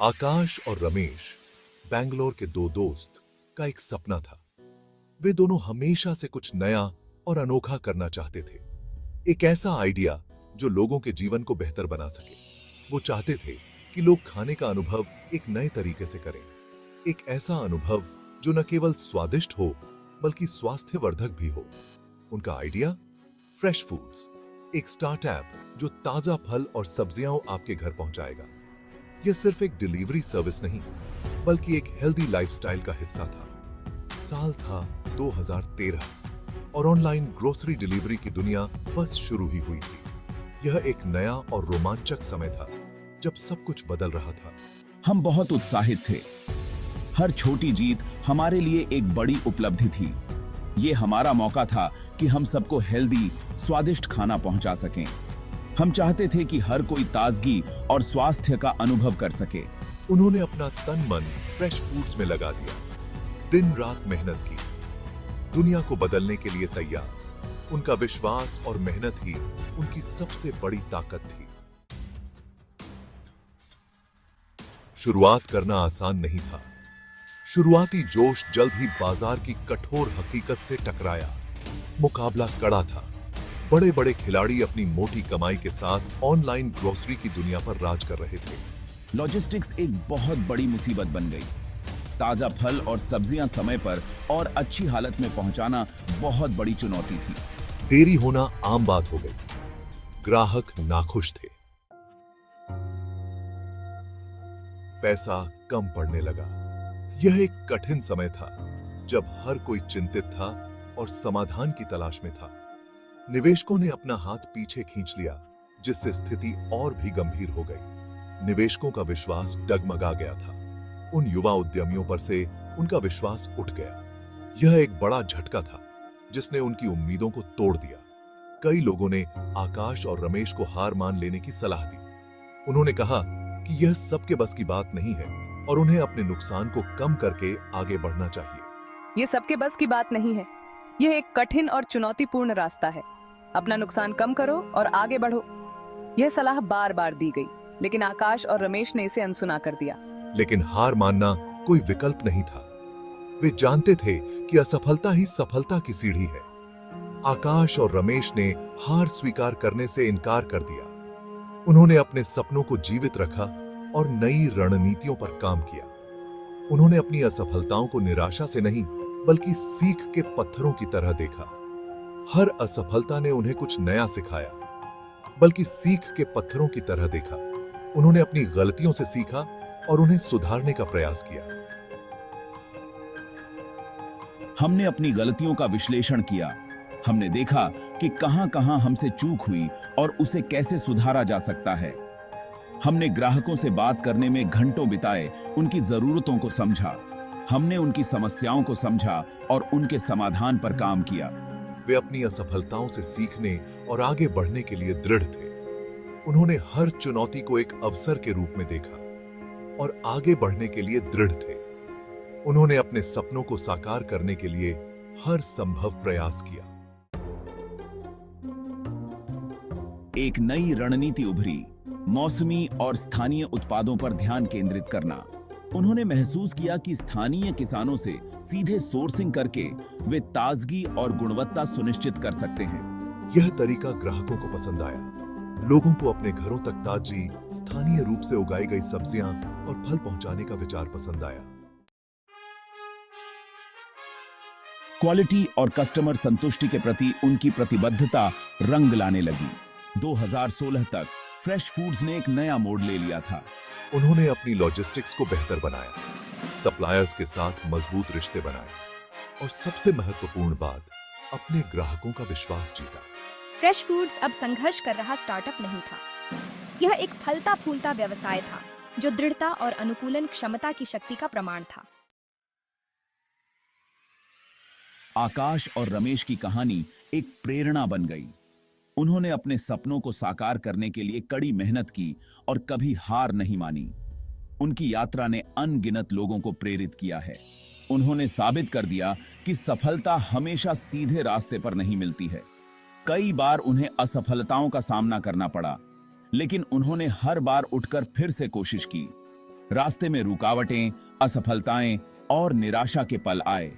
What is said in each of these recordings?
आकाश और रमेश बैंगलोर के दो दोस्त का एक सपना था। वे दोनों हमेशा से कुछ नया और अनोखा करना चाहते थे। एक ऐसा आइडिया जो लोगों के जीवन को बेहतर बना सके। वो चाहते थे कि लोग खाने का अनुभव एक नए तरीके से करें। एक ऐसा अनुभव जो न केवल स्वादिष्ट हो बल्कि स्वास्थ्यवर्धक भी हो। उनका आइडिया फ्रेश फूड्स, एक स्टार्टअप जो ताजा फल और सब्जियां आपके घर पहुंचाएगा। यह सिर्फ एक डिलीवरी सर्विस नहीं बल्कि एक हेल्दी लाइफस्टाइल का हिस्सा था। साल था 2013 और ऑनलाइन ग्रोसरी डिलीवरी की दुनिया बस शुरू ही हुई थी। यह एक नया और रोमांचक समय था जब सब कुछ बदल रहा था। हम बहुत उत्साहित थे। हर छोटी जीत हमारे लिए एक बड़ी उपलब्धि थी। ये हमारा मौका था कि हम सबको हेल्दी, स्वादिष्ट खाना पहुंचा सकें। हम चाहते थे कि हर कोई ताजगी और स्वास्थ्य का अनुभव कर सके। उन्होंने अपना तन मन फ्रेश फूड्स में लगा दिया, दिन रात मेहनत की, दुनिया को बदलने के लिए तैयार। उनका विश्वास और मेहनत ही उनकी सबसे बड़ी ताकत थी। शुरुआत करना आसान नहीं था। शुरुआती जोश जल्द ही बाजार की कठोर हकीकत से टकराया। मुकाबला कड़ा था। बड़े बड़े खिलाड़ी अपनी मोटी कमाई के साथ ऑनलाइन ग्रोसरी की दुनिया पर राज कर रहे थे। लॉजिस्टिक्स एक बहुत बड़ी मुसीबत बन गई। ताजा फल और सब्जियां समय पर और अच्छी हालत में पहुंचाना बहुत बड़ी चुनौती थी। देरी होना आम बात हो गई। ग्राहक नाखुश थे। पैसा कम पड़ने लगा। यह एक कठिन समय था जब हर कोई चिंतित था और समाधान की तलाश में था। निवेशकों ने अपना हाथ पीछे खींच लिया, जिससे स्थिति और भी गंभीर हो गई। निवेशकों का विश्वास डगमगा गया था। उन युवा उद्यमियों पर से उनका विश्वास उठ गया। यह एक बड़ा झटका था जिसने उनकी उम्मीदों को तोड़ दिया। कई लोगों ने आकाश और रमेश को हार मान लेने की सलाह दी। उन्होंने कहा कि यह सबके बस की बात नहीं है और उन्हें अपने नुकसान को कम करके आगे बढ़ना चाहिए। यह सबके बस की बात नहीं है। यह एक कठिन और चुनौतीपूर्ण रास्ता है। अपना नुकसान कम करो और आगे बढ़ो। यह सलाह बार बार दी गई, लेकिन आकाश और रमेश ने इसे अनसुना कर दिया। लेकिन हार मानना कोई विकल्प नहीं था। वे जानते थे कि असफलता ही सफलता की सीढ़ी है। आकाश और रमेश ने हार स्वीकार करने से इनकार कर दिया। उन्होंने अपने सपनों को जीवित रखा और नई रणनीतियों पर काम किया। उन्होंने अपनी असफलताओं को निराशा से नहीं बल्कि सीख के पत्थरों की तरह देखा। हर असफलता ने उन्हें कुछ नया सिखाया, बल्कि सीख के पत्थरों की तरह देखा। उन्होंने अपनी गलतियों से सीखा और उन्हें सुधारने का प्रयास किया। हमने अपनी गलतियों का विश्लेषण किया। हमने देखा कि कहां-कहां हमसे चूक हुई और उसे कैसे सुधारा जा सकता है। हमने ग्राहकों से बात करने में घंटों बिताए, उनकी जरूरतों को समझा। हमने उनकी समस्याओं को समझा और उनके समाधान पर काम किया। वे अपनी असफलताओं से सीखने और आगे बढ़ने के लिए दृढ़ थे। उन्होंने हर चुनौती को एक अवसर के रूप में देखा और आगे बढ़ने के लिए दृढ़ थे। उन्होंने अपने सपनों को साकार करने के लिए हर संभव प्रयास किया। एक नई रणनीति उभरी, मौसमी और स्थानीय उत्पादों पर ध्यान केंद्रित करना। उन्होंने महसूस किया कि स्थानीय किसानों से सीधे सोर्सिंग करके वे ताजगी और गुणवत्ता सुनिश्चित कर सकते हैं। यह तरीका ग्राहकों को पसंद आया। लोगों को अपने घरों तक ताजी, स्थानीय रूप से उगाई गई सब्जियां और फल पहुंचाने का विचार पसंद आया। क्वालिटी और कस्टमर संतुष्टि के प्रति उनकी प्रतिबद्धता रंग लाने लगी। 2016 तक फ्रेश फूड्स ने एक नया मोड़ ले लिया था। उन्होंने अपनी लॉजिस्टिक्स को बेहतर बनाया, सप्लायर्स के साथ मजबूत रिश्ते बनाए और सबसे महत्वपूर्ण बात, अपने ग्राहकों का विश्वास जीता। फ्रेश फूड्स अब संघर्ष कर रहा स्टार्टअप नहीं था। यह एक फलता फूलता व्यवसाय था जो दृढ़ता और अनुकूलन क्षमता की शक्ति का प्रमाण था। आकाश और रमेश की कहानी एक प्रेरणा बन गई। उन्होंने अपने सपनों को साकार करने के लिए कड़ी मेहनत की और कभी हार नहीं मानी। उनकी यात्रा ने अनगिनत लोगों को प्रेरित किया है। उन्होंने साबित कर दिया कि सफलता हमेशा सीधे रास्ते पर नहीं मिलती है। कई बार उन्हें असफलताओं का सामना करना पड़ा, लेकिन उन्होंने हर बार उठकर फिर से कोशिश की। रास्ते में रुकावटें, असफलताएं और निराशा के पल आए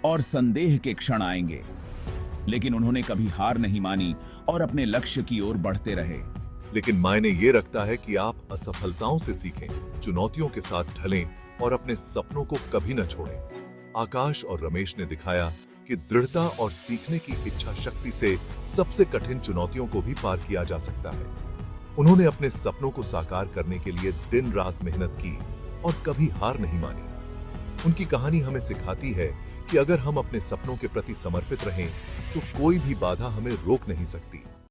और संदेह के क्षण आएंगे, लेकिन उन्होंने कभी हार नहीं मानी और अपने लक्ष्य की ओर बढ़ते रहे। लेकिन मायने ये रखता है कि आप असफलताओं से सीखें, चुनौतियों के साथ ढलें और अपने सपनों को कभी न छोड़ें। आकाश और रमेश ने दिखाया कि दृढ़ता और सीखने की इच्छा शक्ति से सबसे कठिन चुनौतियों को भी पार किया जा सकता है। उन्होंने अपने सपनों को साकार करने के लिए दिन रात मेहनत की और कभी हार नहीं मानी। उनकी कहानी हमें सिखाती है कि अगर हम अपने सपनों के प्रति समर्पित रहें, तो कोई भी बाधा हमें रोक नहीं सकती।